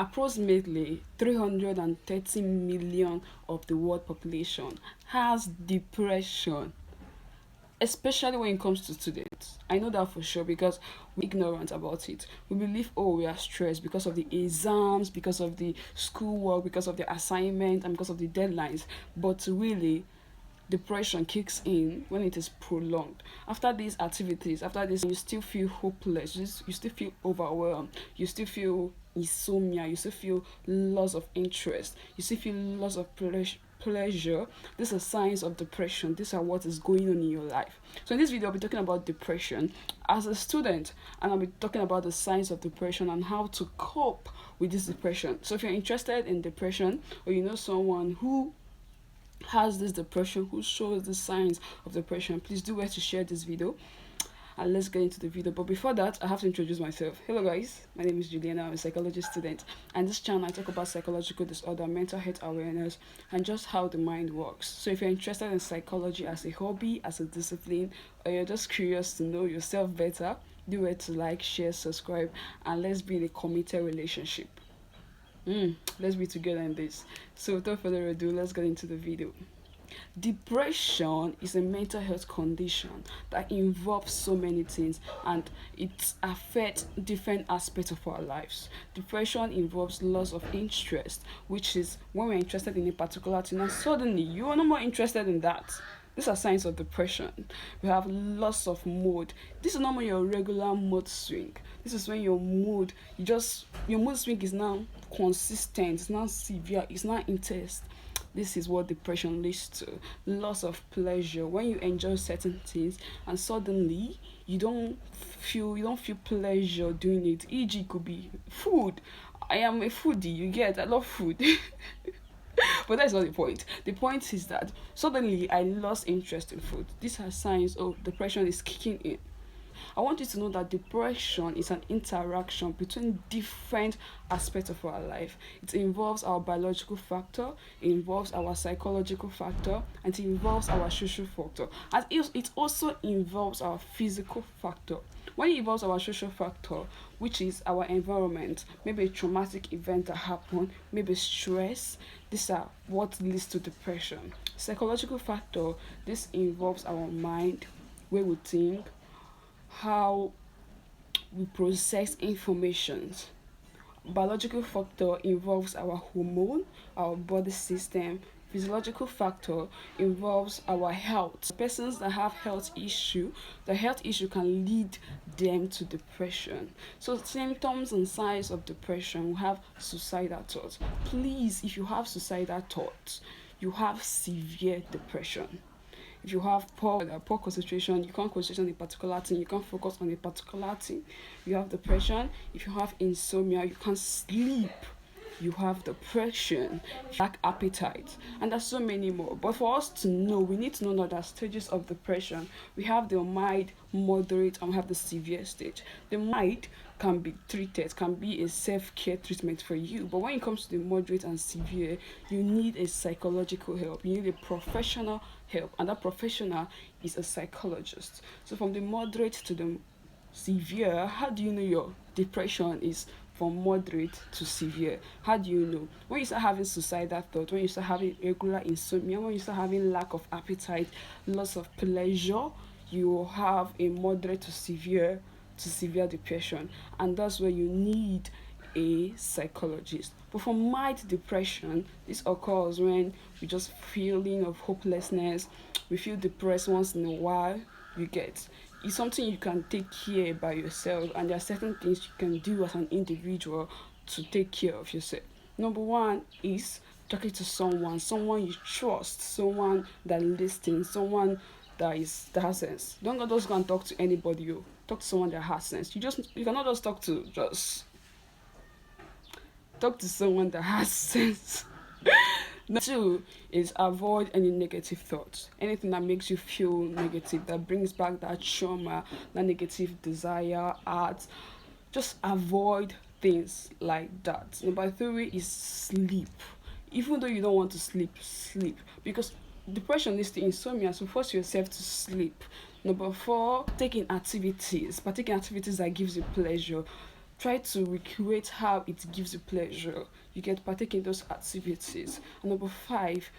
Approximately 330 million of the world population has depression, especially when it comes to students. I know that for sure because we're ignorant about it. We believe, oh, we are stressed because of the exams, because of the schoolwork, because of the assignment, and because of the deadlines. But really, depression kicks in when it is prolonged. After these activities, after this, you still feel hopeless, you still feel overwhelmed, you still feel insomnia, you still feel loss of interest, you still feel loss of pleasure. These are signs of depression. These are what is going on in your life. So in this video, I'll be talking about depression as a student, and I'll be talking about the signs of depression and how to cope with this depression. So if you're interested in depression, or you know someone who has this depression, who shows the signs of depression, please do well to share this video, and let's get into the video. But before that, I have to introduce myself. Hello guys, my name is Juliana. I'm a psychology student, and this channel I talk about psychological disorder, mental health awareness, and just how the mind works. So if you're interested in psychology as a hobby, as a discipline, or you're just curious to know yourself better, do well to like, share, subscribe, and let's be in a committed relationship. Let's be together in this. So without further ado, let's get into the video. Depression is a mental health condition that involves so many things, and it affects different aspects of our lives. Depression involves loss of interest, which is when we're interested in a particular thing and suddenly you are no more interested in that. These are signs of depression. We have loss of mood. This is not your regular mood swing. This is when your mood swing is now consistent, it's not severe, it's not intense. This is what depression leads to. Loss of pleasure. When you enjoy certain things and suddenly you don't feel pleasure doing it. E.g. could be food. I am a foodie, you get, I love food. But that's not the point. The point is that suddenly I lost interest in food. These are signs of depression is kicking in. I want you to know that depression is an interaction between different aspects of our life. It involves our biological factor, it involves our psychological factor, and it involves our social factor. And it also involves our physical factor. When it involves our social factor, which is our environment, maybe a traumatic event that happened, maybe stress, these are what leads to depression. Psychological factor, this involves our mind, where we think, how we process information. Biological factor involves our hormone, our body system. Physiological factor involves our health. Persons that have health issue, the health issue can lead them to depression. So symptoms and signs of depression, we have suicidal thoughts. Please, if you have suicidal thoughts, you have severe depression. If you have poor concentration, you can't concentrate on a particular thing, you can't focus on a particular thing, you have depression. If you have insomnia, you can't sleep, you have depression, lack appetite, and there's so many more. But for us to know, we need to know that there are stages of depression. We have the mild, moderate, and we have the severe stage. The mild can be treated, can be a self-care treatment for you. But when it comes to the moderate and severe, you need a psychological help. You need a professional help, and that professional is a psychologist. So from the moderate to the severe, how do you know your depression is from moderate to severe? How do you know? When you start having suicidal thoughts, when you start having regular insomnia, when you start having lack of appetite, loss of pleasure, you have a moderate to severe depression, and that's where you need a psychologist. But for mild depression, this occurs when we just feeling of hopelessness, we feel depressed once in a while, you get. It's something you can take care by yourself, and there are certain things you can do as an individual to take care of yourself. Number one is talking to someone you trust, someone that listens, someone that has sense. Don't just go and talk to anybody. You talk to someone that has sense. You cannot just talk to someone that has sense. Number two is avoid any negative thoughts. Anything that makes you feel negative, that brings back that trauma, that negative desire, art. Just avoid things like that. Number three is sleep. Even though you don't want to sleep, sleep. Because depression leads to insomnia, so force yourself to sleep. Number four, taking activities that gives you pleasure. Try to recreate how it gives you pleasure. You get partake in those activities. And number five,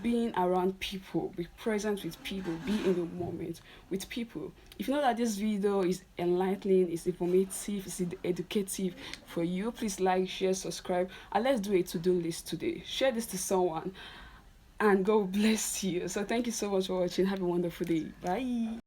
being around people, be present with people, be in the moment with people. If you know that this video is enlightening, is informative, is educative for you, please like, share, subscribe, and let's do a to-do list today. Share this to someone, and God bless you. So thank you so much for watching. Have a wonderful day. Bye.